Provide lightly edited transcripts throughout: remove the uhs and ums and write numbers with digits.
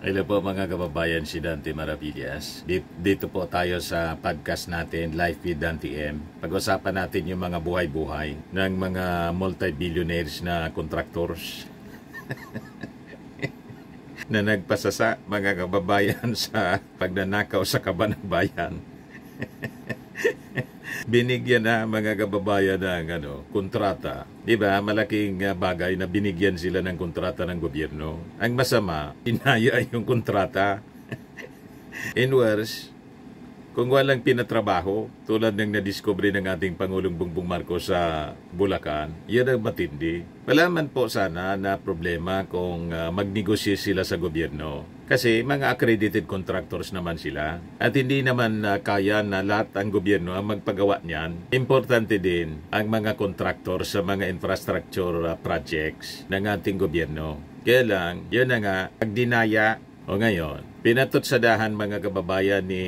Hello po mga kababayan, si Dante Maravillas. Dito po tayo sa podcast natin, Life with Dante M. Pag-usapan natin yung mga buhay-buhay ng mga multi-billionaires na contractors na nagpasasa mga kababayan sa pagnanakaw sa kaban ng bayan. Binigyan na mga kababayan ng kontrata. Diba? Malaking bagay na binigyan sila ng kontrata ng gobyerno. Ang masama, inaya yung kontrata. In worse, kung walang pinatrabaho, tulad ng nadiskubre ng ating Pangulong Bongbong Marcos sa Bulacan, yan ang matindi. Malaman po sana na problema kung magnegosyo sila sa gobyerno. Kasi mga accredited contractors naman sila. At hindi naman kaya na lahat ang gobyerno ang magpagawa niyan. Importante din ang mga contractor sa mga infrastructure projects ng ating gobyerno. Kaya lang, yun na nga, pagdinaya o ngayon, pinatutsadahan mga kababayan ni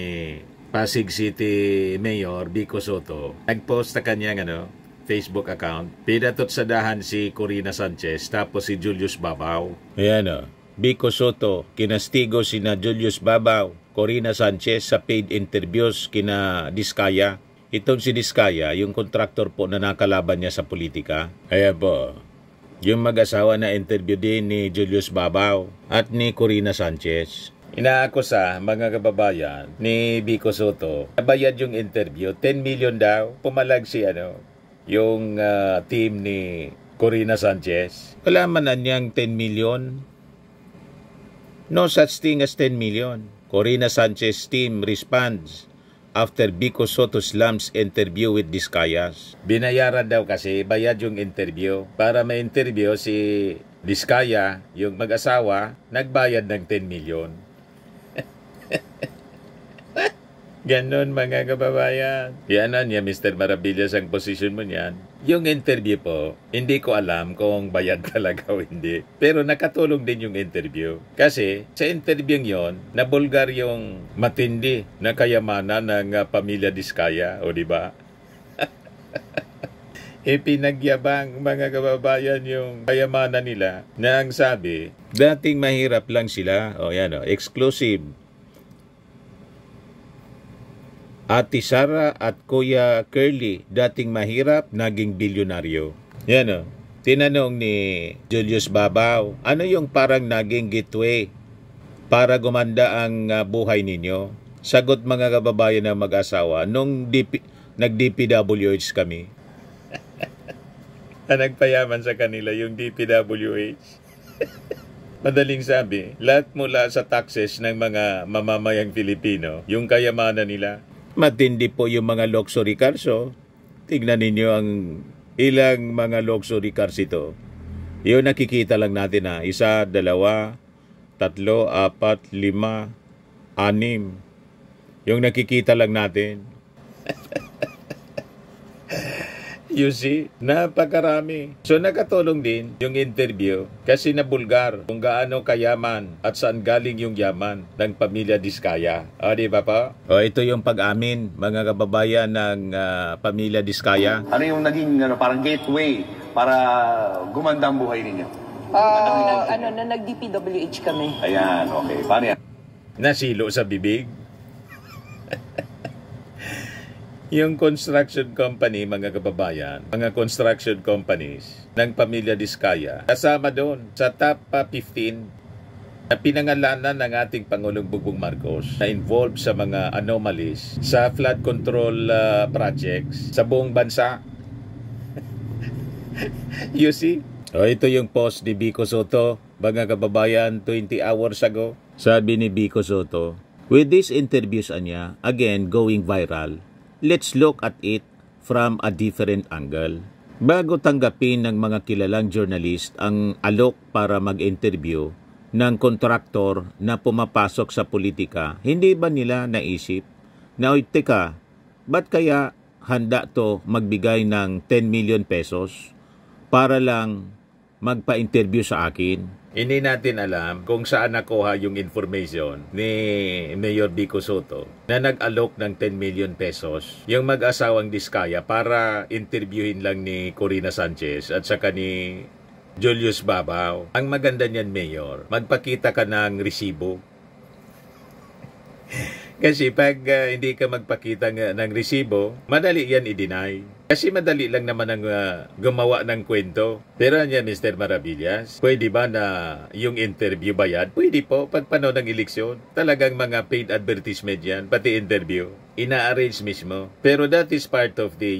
Pasig City Mayor Vico Soto. Nag-post sa kanyang Facebook account. Pinatutsadahan si Corina Sanchez tapos si Julius Babaw. Ayan Vico Soto, kinastigo sina Julius Babaw, Corina Sanchez sa paid interviews kina Diskaya. Itong si Diskaya, yung kontraktor po na nakalaban niya sa politika. Ayan po, yung mag-asawa na interview din ni Julius Babaw at ni Corina Sanchez. Inaakusa mga kababayan ni Vico Soto, nabayad yung interview, 10 million daw. Pumalag si yung team ni Corina Sanchez. Wala man na niyang 10 million. No such thing as 10 million. Corina Sanchez team responds after Vico Soto slams interview with Diskayas. Binayaran daw kasi, bayad yung interview. Para ma-interview si Diskaya, yung mag-asawa, nagbayad ng 10 million. Ganon mga kababayan. Yan niya, Mr. Maravillas, ang posisyon mo niyan. Yung interview po, hindi ko alam kung bayad talaga o hindi. Pero nakatulong din yung interview. Kasi sa interview yon, nabulgar yung matindi na kayamanan ng pamilya Diskaya, o di ba? Ipinagyabang mga kababayan yung kayamanan nila na ang sabi, dating mahirap lang sila. O yan exclusive. Ate Sara at Kuya Curly, dating mahirap, naging bilyonaryo. Yan tinanong ni Julius Babaw, ano yung parang naging gateway para gumanda ang buhay ninyo? Sagot mga kababayan ng mag-asawa, nung nag-DPWH kami. Nagpayaman sa kanila yung DPWH. Madaling sabi, lahat mula sa taxes ng mga mamamayang Pilipino, yung kayamanan nila. Matindi po yung mga luxury cars. Tignan ninyo ang ilang mga luxury cars ito. Yung nakikita lang natin 1, 2, 3, 4, 5, 6. Yung nakikita lang natin. You see, napakarami. So nakatulong din yung interview kasi nabulgar kung gaano kayaman at saan galing yung yaman ng pamilya Diskaya. O, di ba po? O, ito yung pag-amin, mga kababayan ng pamilya Diskaya. Ano yung naging parang gateway para gumanda ang buhay ninyo? Nag-DPWH kami. Ayan, okay. Paano yan? Nasilo sa bibig. Yung construction company, mga kababayan, mga construction companies ng pamilya Diskaya, kasama doon sa top 15 na pinangalanan ng ating Pangulong Bongbong Marcos na involved sa mga anomalies sa flood control projects sa buong bansa. You see? Ito yung post ni Vico Soto, mga kababayan, 20 hours ago. Sabi ni Vico Soto, with these interviews niya, again, going viral, let's look at it from a different angle. Bago tanggapin ng mga kilalang journalist ang alok para mag-interview ng kontraktor na pumapasok sa politika, hindi ba nila naisip na, teka, ba't kaya handa to magbigay ng 10 million pesos para lang magpa-interview sa akin? Hindi natin alam kung saan nakuha yung information ni Mayor Vico Soto na nag-alok ng 10 million pesos yung mag-asawang Diskaya para interviewin lang ni Corina Sanchez at saka ni Julius Babaw. Ang maganda niyan, Mayor, magpakita ka ng resibo. Kasi pag hindi ka magpakita ng resibo, madali yan i-deny. Kasi madali lang naman ang gumawa ng kwento. Pero niya, Mr. Maravillas, pwede ba na yung interview bayad? Pwede po, pag panahon ng eleksyon. Talagang mga paid advertisement yan, pati interview. Ina-arrange mismo. Pero that is part of the,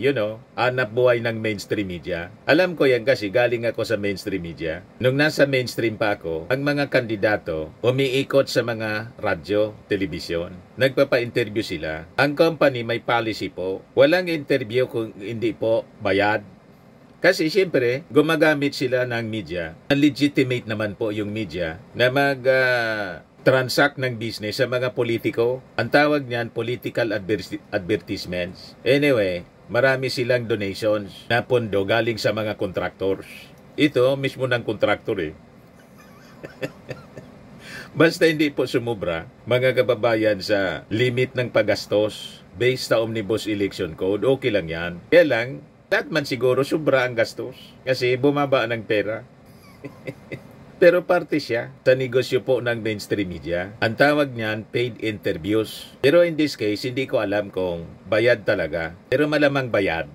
hanap buhay ng mainstream media. Alam ko yan kasi galing ako sa mainstream media. Nung nasa mainstream pa ako, ang mga kandidato umiikot sa mga radyo, telebisyon. Nagpapa-interview sila. Ang company may policy po. Walang interview kung hindi po bayad. Kasi siyempre, gumagamit sila ng media. Legitimate naman po yung media na transact ng business sa mga politiko. Ang tawag niyan, political advertisements. Anyway, marami silang donations na pondo galing sa mga contractors. Ito, mismo ng contractor eh. Basta hindi po sumubra, mga kababayan, sa limit ng paggastos based sa Omnibus Election Code, okay lang yan. Kaya lang, lahat man siguro sobra ang gastos kasi bumaba ng pera. Pero parte siya sa negosyo po ng mainstream media. Ang tawag niyan, paid interviews. Pero in this case, hindi ko alam kung bayad talaga. Pero malamang bayad.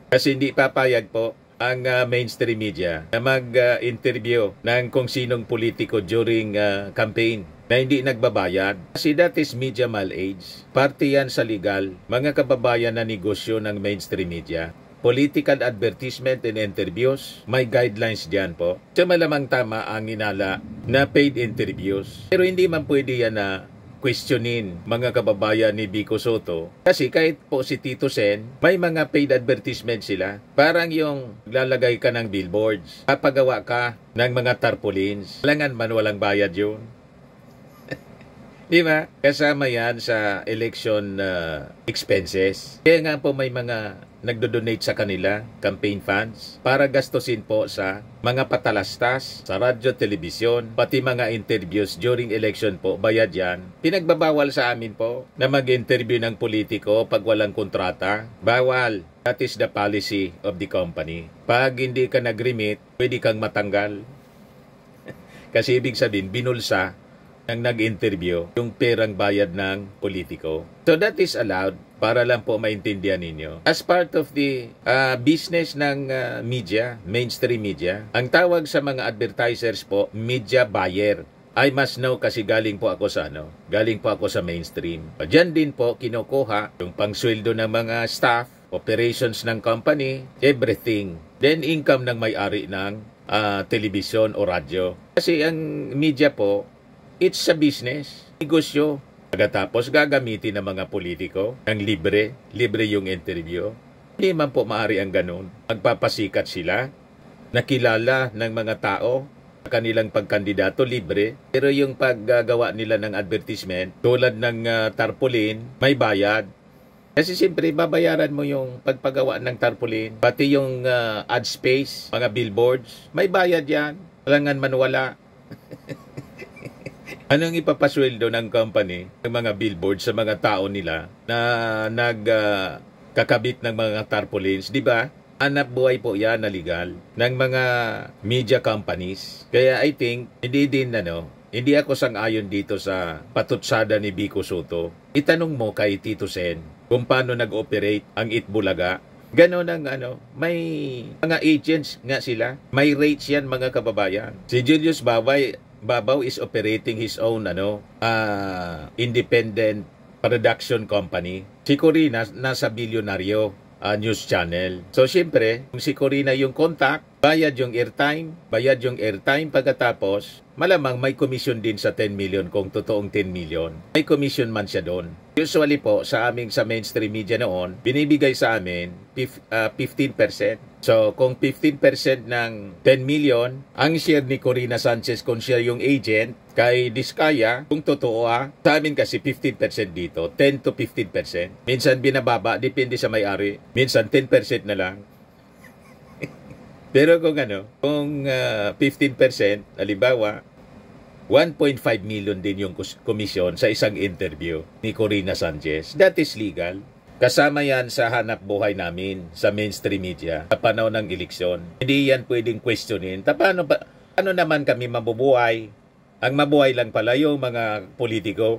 Kasi hindi papayag po ang mainstream media na mag-interview ng kung sinong politiko during campaign na hindi nagbabayad. Kasi that is media mal-age. Parte yan sa legal, mga kababayan na negosyo ng mainstream media. Political advertisement and interviews, may guidelines diyan po. So malamang tama ang inala na paid interviews. Pero hindi man pwede yan na questionin mga kababayan ni Vico Sotto. Kasi kahit po si Tito Sen, may mga paid advertisement sila. Parang yung lalagay ka ng billboards, papagawa ka ng mga tarpaulins. Kailangan man walang bayad yun. Di ba? Kasama yan sa election expenses. Kaya nga po may mga nagdo-donate sa kanila, campaign funds, para gastusin po sa mga patalastas, sa radyo, telebisyon, pati mga interviews during election po, bayad yan. Pinagbabawal sa amin po na mag-interview ng politiko pag walang kontrata. Bawal. That is the policy of the company. Pag hindi ka nag-remit, pwede kang matanggal. Kasi ibig sabihin, binulsa ang nag-interview yung perang bayad ng politiko. So that is allowed para lang po maintindihan ninyo. As part of the business ng media, mainstream media, ang tawag sa mga advertisers po, media buyer. I must know kasi galing po ako sa galing po ako sa mainstream. Diyan din po kinukuha yung pangsweldo ng mga staff, operations ng company, everything. Then income ng may-ari ng television o radyo. Kasi ang media po, it's a business, negosyo. Pagkatapos gagamitin ng mga politiko ng libre yung interview. Hindi man po maaari ang ganun. Magpapasikat sila, nakilala ng mga tao, kanilang pagkandidato libre, pero yung paggagawa nila ng advertisement, tulad ng tarpaulin, may bayad. Kasi siyempre, babayaran mo yung pagpagawa ng tarpaulin, pati yung ad space, mga billboards, may bayad yan. Kailangan man wala. Anong ipapasweldo ng company ng mga billboards sa mga tao nila na nagkakabit ng mga tarpaulins, di ba? Hanap buhay po yan na legal ng mga media companies. Kaya I think, hindi ako sang-ayon dito sa patutsada ni Vico Sotto. Itanong mo kay Tito Sen kung paano nag-operate ang Itbulaga. Ganon ang may mga agents nga sila. May rates yan mga kababayan. Si Julius Babaw is operating his own independent production company. Si Corina nasa bilyonaryo news channel. So siyempre, kung si Corina yung contact, bayad yung airtime pagkatapos, malamang may commission din sa 10 million kung totoong 10 million. May commission man siya doon. Usually po, sa mainstream media noon, binibigay sa amin 15%. So, kung 15% ng 10 million, ang share ni Corina Sanchez kung siya yung agent, kay Diskaya, kung totoo sa amin kasi 15% dito, 10 to 15%. Minsan binababa, depende sa may-ari. Minsan 10% na lang. Pero kung 15%, halimbawa, 1.5 million din yung komisyon sa isang interview ni Corina Sanchez. That is legal. Kasama yan sa hanap buhay namin sa mainstream media sa panahon ng eleksyon. Hindi yan pwedeng questionin. Ano naman kami mabubuhay? Ang mabuhay lang pala yung mga politiko.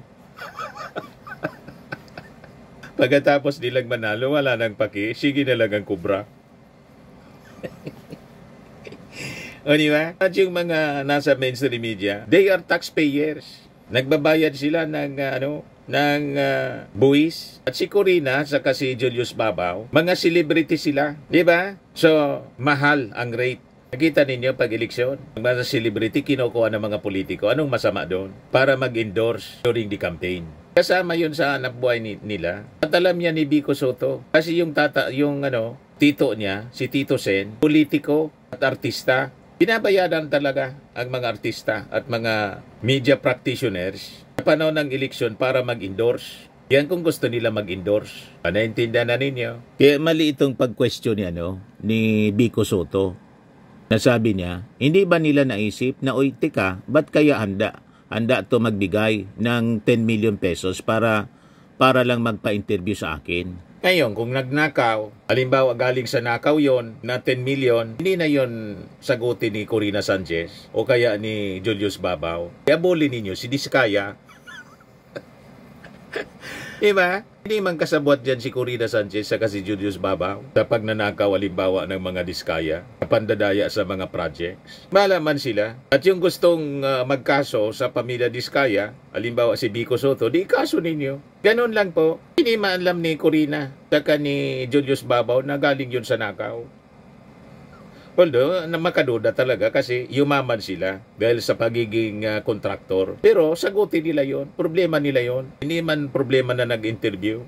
Pagkatapos nilang manalo, wala nang paki. Sige na lang ang kubra. O diba? At yung mga nasa mainstream media, they are taxpayers. Nagbabayad sila ng buwis. At si Corina saka si Julius Babaw, mga celebrity sila, di ba? So, mahal ang rate. Nakita ninyo pag eleksyon, mga celebrity kinukuha ng mga politiko. Anong masama doon? Para mag-endorse during the campaign. Kasama yun sa hanap buhay nila. At alam niya ni Vico Soto, kasi yung tito niya, si Tito Sen, politiko at artista. Binabayaran talaga ang mga artista at mga media practitioners sa panahon ng eleksyon para mag-endorse. Yan kung gusto nila mag-endorse. Naintindihan na ninyo? Kaya mali itong pag-question ni Vico Soto. Nasabi niya, hindi ba nila naisip na, oy, teka, ba't kaya handa to magbigay ng 10 million pesos para lang magpa-interview sa akin? Ngayon, kung nagnakaw, halimbawa galing sa nakaw yon na 10 million, hindi na yon sagutin ni Corina Sanchez o kaya ni Julius Babaw. Kaya boli ninyo si Diskaya. Diba? Hindi man kasabwat dyan si Corina Sanchez sa si Julius Babaw sa pagnanakaw halimbawa ng mga Diskaya, pandadaya sa mga projects. Malaman sila. At yung gustong magkaso sa pamilya Diskaya, halimbawa si Vico Soto, di kaso ninyo. Ganun lang po. Hindi maalam ni Corina saka ni Julius Babaw na galing yun sa nakaw. Although, makaduda talaga kasi yumaman sila dahil sa pagiging kontraktor. Pero sagutin nila yon, problema nila yon. Hindi man problema na nag-interview.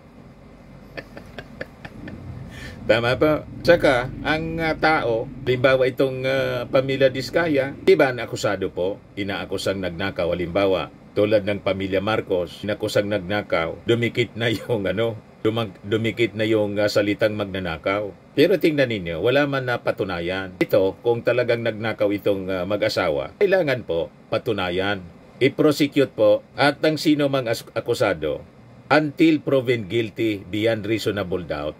Tama pa. Saka, ang tao, halimbawa itong pamilya Diskaya, iba na akusado po, inaakusang nagnakaw, halimbawa, tulad ng pamilya Marcos, inakusang nagnakaw, dumikit na yung salitang magnanakaw. Pero tingnan ninyo, wala man na patunayan. Ito, kung talagang nagnakaw itong mag-asawa, kailangan po patunayan. I-prosecute po at ang sino mang akusado, until proven guilty beyond reasonable doubt,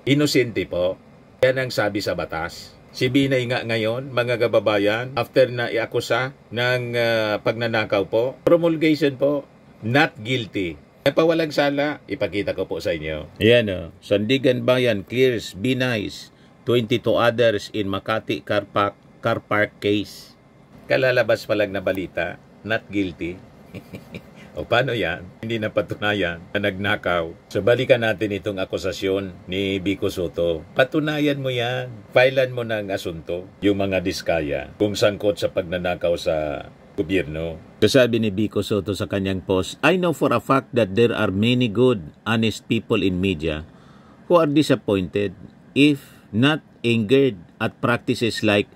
inosente po. Yan ang sabi sa batas. Si Binay nga ngayon, mga kababayan, after na iakusa ng pagnanakaw po, promulgation po, not guilty. Napawalang sala, ipakita ko po sa inyo. Ayan o, Sandigan Bayan clears Binay's 22 others in Makati car park case. Kalalabas pa lang na balita, not guilty. O paano yan? Hindi na patunayan na nagnakaw. So balikan natin itong akusasyon ni Vico Soto. Patunayan mo yan. Filean mo ng asunto, yung mga Diskaya, kung sangkot sa pagnanakaw sa gobyerno. Sabi ni Vico Soto sa kanyang post, I know for a fact that there are many good, honest people in media who are disappointed, if not angered at practices like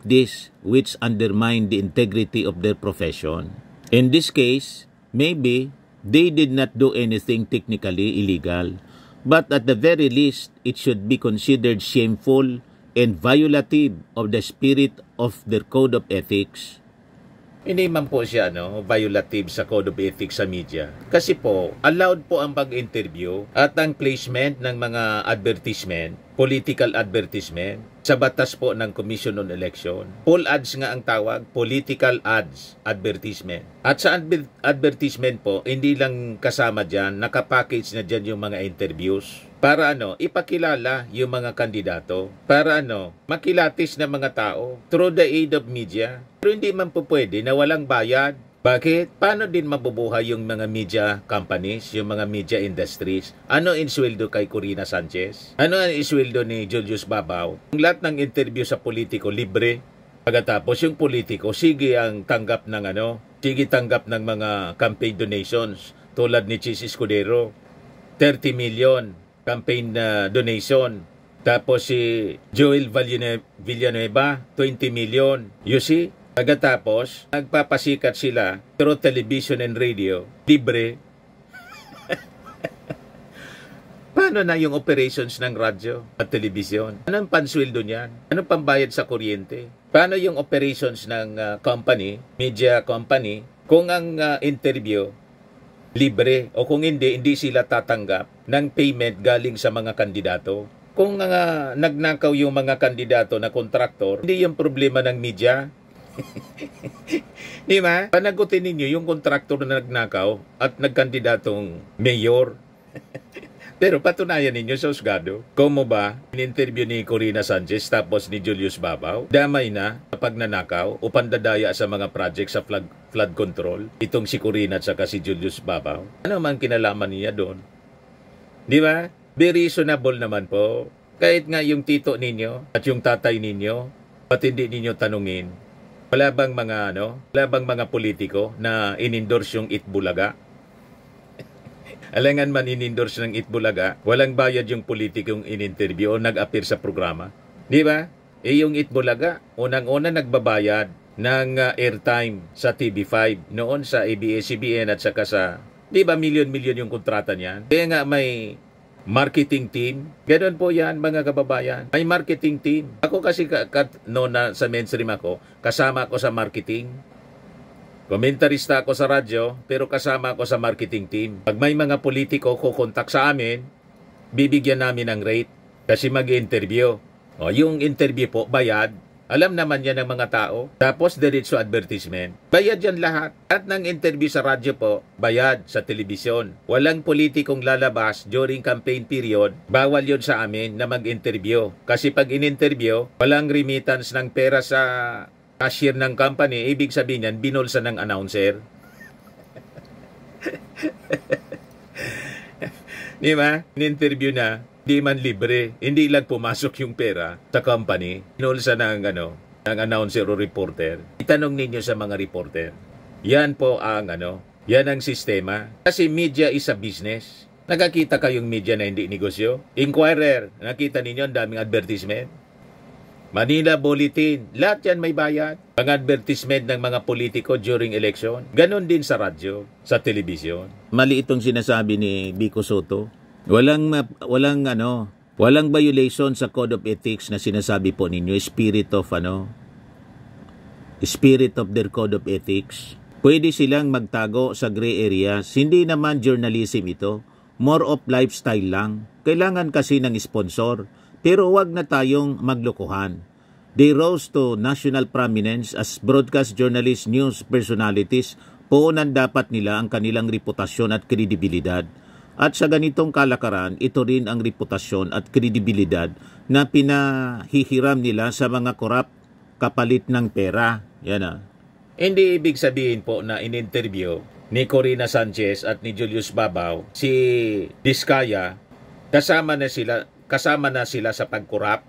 this which undermine the integrity of their profession. In this case, maybe they did not do anything technically illegal, but at the very least, it should be considered shameful and violative of the spirit of their code of ethics. Hindi man po siya violative sa Code of Ethics sa media. Kasi po, allowed po ang pag-interview at ang placement ng mga advertisement, political advertisement, sa batas po ng Commission on Election. Poll ads nga ang tawag, political ads, advertisement. At sa advertisement po, hindi lang kasama dyan, nakapackage na dyan yung mga interviews. Para ipakilala yung mga kandidato. Para makilatis na mga tao through the aid of media. Pero hindi man po pwede na walang bayad. Bakit? Paano din mabubuhay yung mga media companies, yung mga media industries? Ano insweldo kay Corina Sanchez? Ano ang insweldo ni Julius Babaw? Ang lahat ng interview sa politiko libre. Pagkatapos yung politiko, sige tanggap ng mga campaign donations tulad ni Chis Escudero. 30 million campaign donation. Tapos si Joel Villanueva, 20 million. You see? Pagkatapos, nagpapasikat sila through television and radio, libre. Paano na yung operations ng radyo at television? Anong pansweldo niyan? Anong pambayad sa kuryente? Paano yung operations ng company, media company, kung ang interview libre o kung hindi, hindi sila tatanggap ng payment galing sa mga kandidato. Kung nagnakaw yung mga kandidato na kontraktor, hindi yung problema ng media. Di ba? Panagutin ninyo yung kontraktor na nagnakaw at nagkandidatong mayor. Pero patunayan ninyo sa husgado. Kung mo ba, in-interview ni Corina Sanchez tapos ni Julius Babaw, damay na kapag nanakaw o pandadaya sa mga project sa flood control, itong si Corina at saka si Julius Babaw. Ano man kinalaman niya doon? Di ba? Very reasonable naman po. Kahit nga yung tito ninyo at yung tatay ninyo, at hindi ninyo tanungin, wala bang mga politiko na in-endorse yung Itbulaga? Alangan man in-endorse ng Itbulaga, walang bayad yung politikong in-interview o nag-appear sa programa. Di ba? Yung Itbulaga, unang-una nagbabayad ng airtime sa TV5 noon sa ABS-CBN at saka sa, di ba, milyon-milyon yung kontrata niyan. Kaya nga may marketing team. Ganon po yan, mga kababayan. May marketing team. Ako kasi noon na sa mainstream ako, kasama ako sa marketing. Komentarista ako sa radyo, pero kasama ako sa marketing team. Pag may mga politiko kukontak sa amin, bibigyan namin ng rate kasi mag-interview. O, yung interview po, bayad. Alam naman yan ng mga tao. Tapos, diretso advertisement. Bayad yan lahat. At ng interview sa radyo po, bayad sa telebisyon. Walang politikong lalabas during campaign period. Bawal yun sa amin na mag-interview. Kasi pag in-interview, walang remittance ng pera sa cashier ng company, ibig sabihin yan, binulsa ng announcer. Di ba? In-interview na, di man libre, hindi lang pumasok yung pera sa company, binulsa ng announcer o reporter. Itanong ninyo sa mga reporter. Yan po ang yan ang sistema. Kasi media is a business. Nakakita kayong media na hindi negosyo? Inquirer, nakita ninyo ang daming advertisement? Manila Bulletin, lahat yan may bayad. Ang advertisement ng mga politiko during election, ganon din sa radyo, sa telebisyon. Mali itong sinasabi ni Vico Soto. Walang violation sa Code of Ethics na sinasabi po ninyo, spirit of their Code of Ethics. Pwede silang magtago sa gray areas. Hindi naman journalism ito. More of lifestyle lang. Kailangan kasi ng sponsor. Pero wag na tayong maglokohan. They rose to national prominence as broadcast journalists, news personalities. Puunan dapat nila ang kanilang reputasyon at kredibilidad. At sa ganitong kalakaran, ito rin ang reputasyon at kredibilidad na pinahihiram nila sa mga korap kapalit ng pera. Yan . Hindi ibig sabihin po na in-interview ni Corina Sanchez at ni Julius Babaw si Diskaya, kasama na sila sa pagkurap.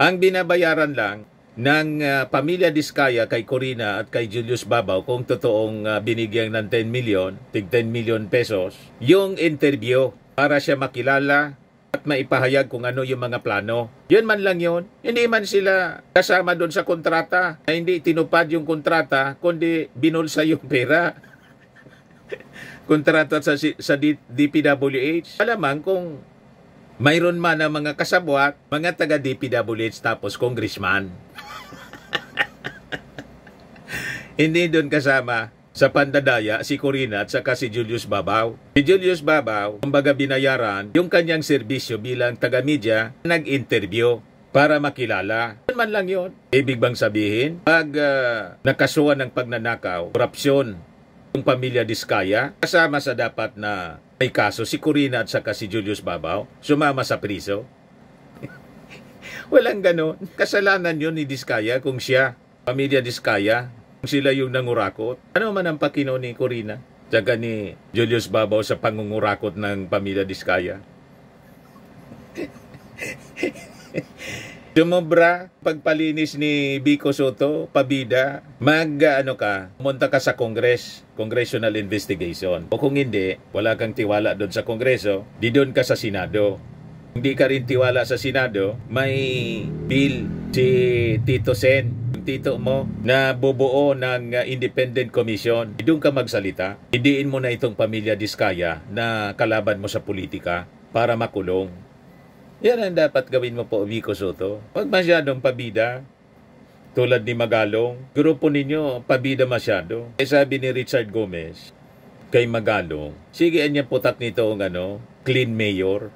Ang binabayaran lang ng pamilya Diskaya kay Corina at kay Julius Babaw, kung totoong binigyan ng 10 million, tig 10 million pesos, yung interview para siya makilala at maipahayag kung ano yung mga plano. Yun man lang yun. Hindi man sila kasama doon sa kontrata, na hindi tinupad yung kontrata, kundi binulsa yung pera. Kontrata sa DPWH. Alamang kung mayroon man ang mga kasabwat, mga taga DPWH tapos congressman. Hindi doon kasama sa pandadaya si Corina at saka si Julius Babaw. Si Julius Babaw, kumbaga binayaran yung kanyang serbisyo bilang taga-media, nag-interview para makilala. Yan man lang yun. Ibig bang sabihin, pag nakasuhan ng pagnanakaw, korupsyon, yung pamilya Diskaya, kasama sa dapat na may kaso si Corina at saka si Julius Babaw, sumama sa priso? Walang ganon. Kasalanan yun ni Diskaya kung siya, pamilya Diskaya, kung sila yung nangurakot. Ano man ang pakino ni Corina, tsaka ni Julius Babaw sa pangungurakot ng pamilya Diskaya? Sumobra pagpalinis ni Vico Soto, pabida, pumunta ka sa congressional investigation. O kung hindi, wala kang tiwala doon sa Kongreso, di doon ka sa Senado. Hindi ka rin tiwala sa Senado, may bill si Tito Sen, yung tito mo, na bubuo ng independent commission. Doon ka magsalita. Hindiin mo na itong pamilya Diskaya na kalaban mo sa politika para makulong. Yan ang dapat gawin mo po, Vico Soto. Huwag masyadong pabida. tulad ni Magalong, grupo ninyo, pabida masyado. Sabi ni Richard Gomez kay Magalong, sige niya putat nito ang clean mayor,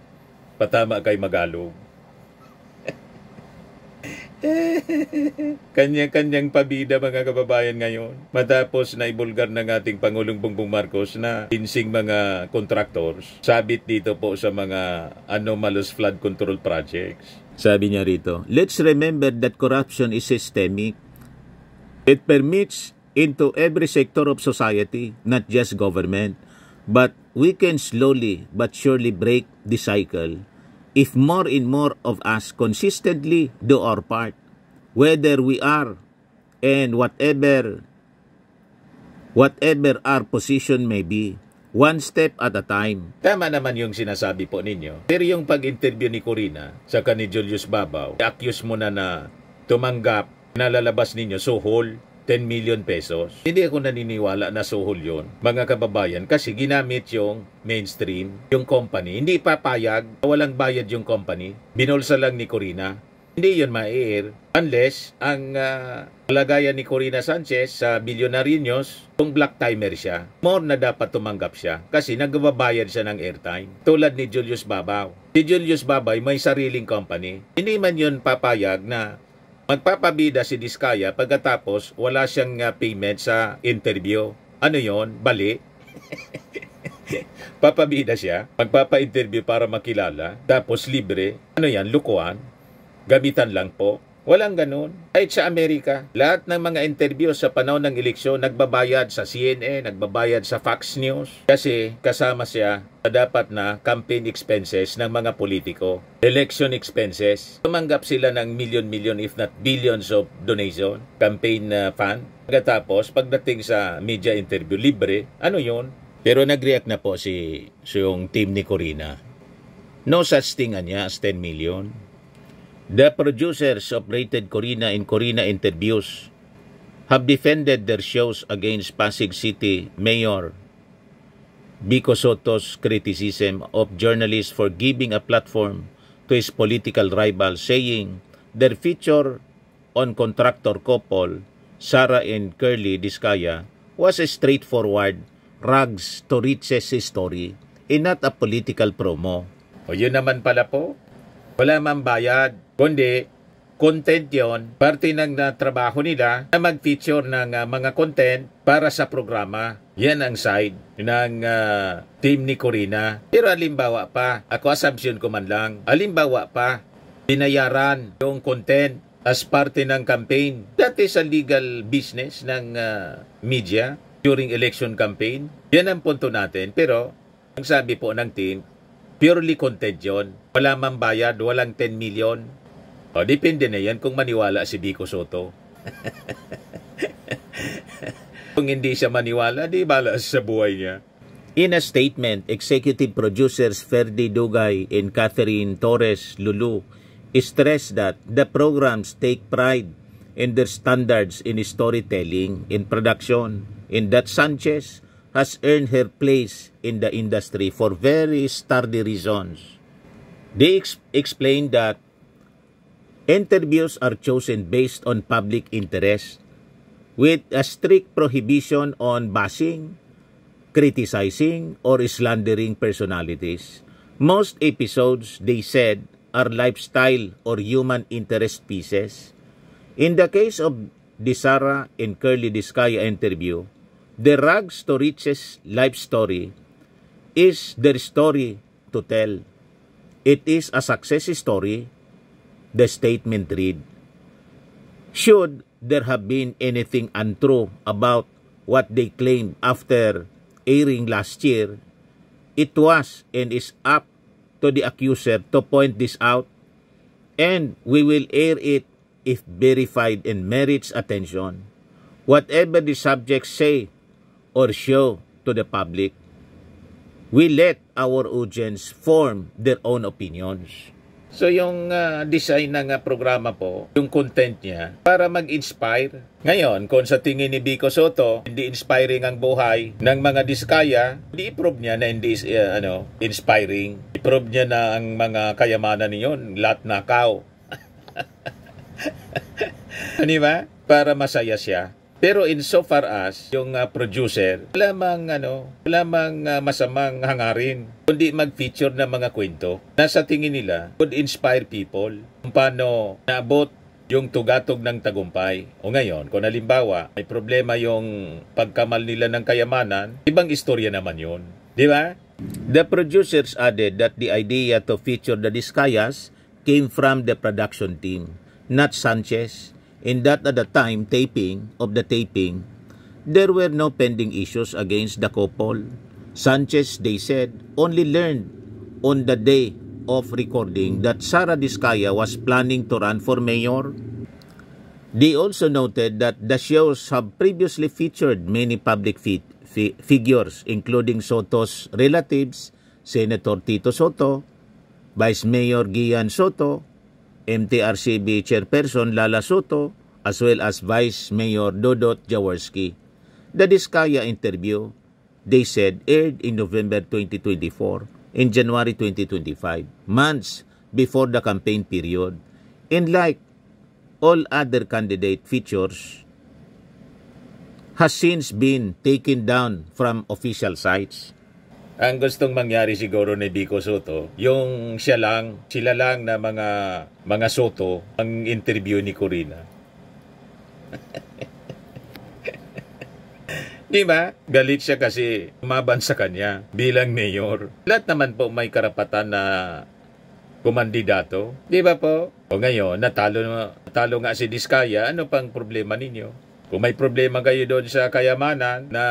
patama kay Magalong. Kanya-kanyang pabida mga kababayan ngayon. Matapos na ibulgar ng ating Pangulong Bongbong Marcos na pinsing mga contractors, sabit dito po sa mga anomalous flood control projects. Sabi niya rito, let's remember that corruption is systemic. It permeates into every sector of society, not just government. But we can slowly but surely break the cycle if more and more of us consistently do our part, whether we are and whatever our position may be, one step at a time. Tama naman yung sinasabi po ninyo. Pero yung pag-interview ni Corina sa ni Julius Babaw, i-accuse mo na tumanggap, nalalabas ninyo suhol, 10 million pesos. Hindi ako naniniwala na suhol yun, mga kababayan, kasi ginamit yung mainstream, yung company. Hindi papayag, walang bayad yung company. Binulsa lang ni Corina. Hindi yun ma-air unless ang kalagayan ni Corina Sanchez sa Billionarios, kung black timer siya, more na dapat tumanggap siya kasi nagbabayad siya ng airtime. Tulad ni Julius Babaw. Si Julius Babay may sariling company. Hindi man yun papayag na magpapabida si Diskaya pagkatapos wala siyang payment sa interview. Ano yon? Bali. Papabida siya, magpapa-interview para makilala, tapos libre. Ano yan? Lukuan. Gamitan lang po. Walang ganun. Kahit sa Amerika, lahat ng mga interview sa panahon ng eleksyon, nagbabayad sa CNN, nagbabayad sa Fox News. Kasi kasama siya sa dapat na campaign expenses ng mga politiko. Election expenses. Tumanggap sila ng million if not billions of donation, campaign fund. Pagkatapos, pagdating sa media interview, libre. Ano yun? Pero nag-react na po yung team ni Corina. No such thing as 10 million. The producers of Rated Corina and Corina Interviews have defended their shows against Pasig City Mayor Vico Soto's criticism of journalists for giving a platform to his political rival, saying their feature on contractor couple Sara and Curly Diskaya was a straightforward rags to riches story and not a political promo. O yun naman pala po, wala mang bayad, kundi content yon, parte ng trabaho nila na mag-feature ng mga content para sa programa. Yan ang side ng team ni Corina. Pero alimbawa pa, ako assumption ko man lang, alimbawa pa, binayaran yung content as parte ng campaign. That is a legal business ng media during election campaign. Yan ang punto natin. Pero, ang sabi po ng team, purely content yon. Wala mang bayad, walang 10 million. O, depende na yan kung maniwala si Vico Soto. Kung hindi siya maniwala, di balas sa buhay niya. In a statement, executive producers Ferdy Dugay and Catherine Torres Lulu stressed that the programs take pride in their standards in storytelling and production, and that Sanchez has earned her place in the industry for very sturdy reasons. They explained that interviews are chosen based on public interest, with a strict prohibition on bashing, criticizing, or slandering personalities. Most episodes, they said, are lifestyle or human interest pieces. In the case of the Sara and Curly Diskaya interview, the rags to riches life story is their story to tell. It is a success story, the statement read. Should there have been anything untrue about what they claimed after airing last year, it was and is up to the accuser to point this out, and we will air it if verified and merits attention. Whatever the subjects say or show to the public, we let our audience form their own opinions. So yung design ng programa po, yung content niya, para mag-inspire. Ngayon, kung sa tingin ni Vico Soto, hindi inspiring ang buhay ng mga Diskaya, i-prove niya na hindi inspiring. I-prove niya na ang mga kayamanan niyon, lahat nakaw. Di ba? Para masaya siya. Pero in so far as yung producer, wala mang masamang hangarin, kundi mag-feature ng mga kwento na sa tingin nila would inspire people kung paano naabot yung tugatog ng tagumpay. O ngayon, kung halimbawa may problema yung pagkamal nila ng kayamanan, ibang istorya naman yun. Di ba? The producers added that the idea to feature the Discayas came from the production team, not Sanchez. In that at the time of the taping, there were no pending issues against the couple. Sanchez, they said, only learned on the day of recording that Sara Diskaya was planning to run for mayor. They also noted that the shows have previously featured many public figures, including Soto's relatives, Senator Tito Soto, Vice Mayor Gian Soto, MTRCB Chairperson Lala Soto, as well as Vice Mayor Dodot Jaworski. The Diskaya interview, they said, aired in November 2024 and January 2025, months before the campaign period. And like all other candidate features, has since been taken down from official sites. Ang gustong mangyari siguro ni Vico Soto, yung sila lang na mga Soto ang interview ni Corina. Di ba? Galit siya kasi umaban sa kanya bilang mayor. Lahat naman po may karapatan na kumandidato. Di ba po? O ngayon, natalo nga si Diskaya, ano pang problema ninyo? Kung may problema kayo doon sa kayamanan na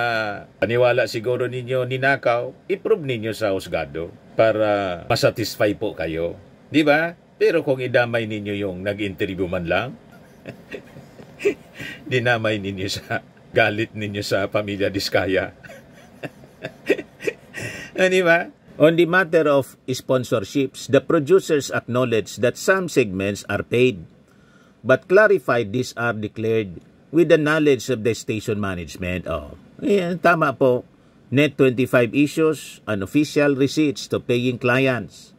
paniwala siguro ninyo ninakaw, i-prove ninyo sa husgado para masatisfy po kayo. Di ba? Pero kung idamay ninyo yung nag-interview man lang, dinamay ninyo sa galit ninyo sa pamilya Diskaya. Di ba? On the matter of sponsorships, the producers acknowledge that some segments are paid, but clarified these are declared with the knowledge of the station management. Tama po. Net 25 issues, unofficial receipts to paying clients.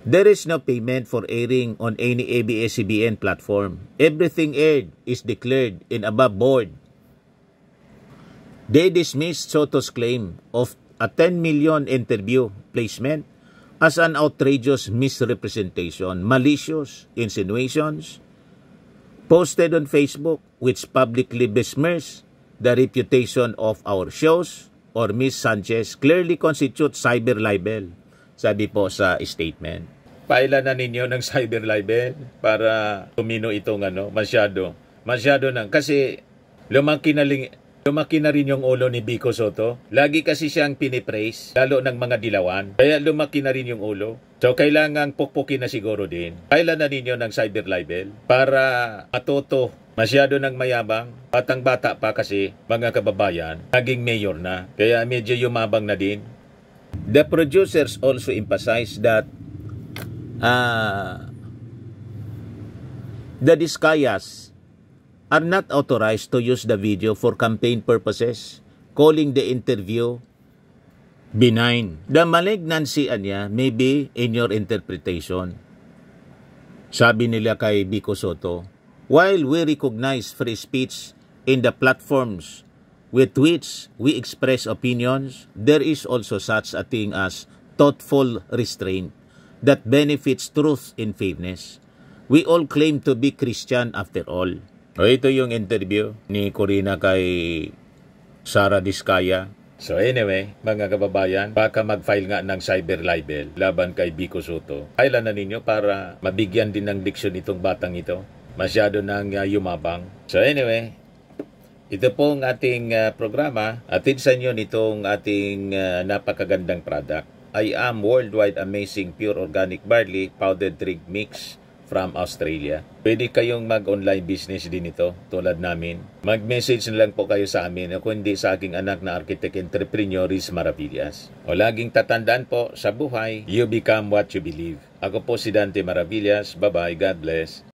There is no payment for airing on any ABS-CBN platform. Everything aired is declared in above board. They dismissed Soto's claim of a 10 million interview placement as an outrageous misrepresentation, malicious insinuations, posted on Facebook, which publicly besmirches the reputation of our shows, or Ms. Sanchez clearly constitutes cyber libel, sabi po sa statement. Pailan na ninyo ng cyber libel para tumino itong masyado nang kasi lumaki na rin yung ulo ni Vico Soto. Lagi kasi siyang pinipraise, lalo ng mga dilawan. Kaya lumaki na rin yung ulo. So, kailangang pukpukin na siguro din. Kailan na ninyo ng cyber libel para matuto. Masyado ng mayabang. Batang-bata pa kasi, mga kababayan, naging mayor na. Kaya medyo yumabang na din. The producers also emphasize that the Diskayas are not authorized to use the video for campaign purposes, calling the interview benign. The malignancy niya may be in your interpretation. Sabi nila kay Vico Soto, while we recognize free speech in the platforms with which we express opinions, there is also such a thing as thoughtful restraint that benefits truth and fairness. We all claim to be Christian after all. Ito yung interview ni Corina kay Sara Diskaya. So anyway, mga kababayan, baka mag-file nga ng cyber libel laban kay Vico Soto. Kailan na ninyo para mabigyan din ng diksyon itong batang ito? Masyado nang yumabang. So anyway, ito pong ating programa. Atid sa inyo nitong ating napakagandang product. I am Worldwide Amazing Pure Organic Barley Powdered Drink Mix from Australia. Pwede kayong mag-online business din ito, tulad namin. Mag-message na lang po kayo sa amin, kundi sa aking anak na architect entrepreneur, Riz Maravillas. O laging tatandaan po, sa buhay, you become what you believe. Ako po si Dante Maravillas. Bye-bye. God bless.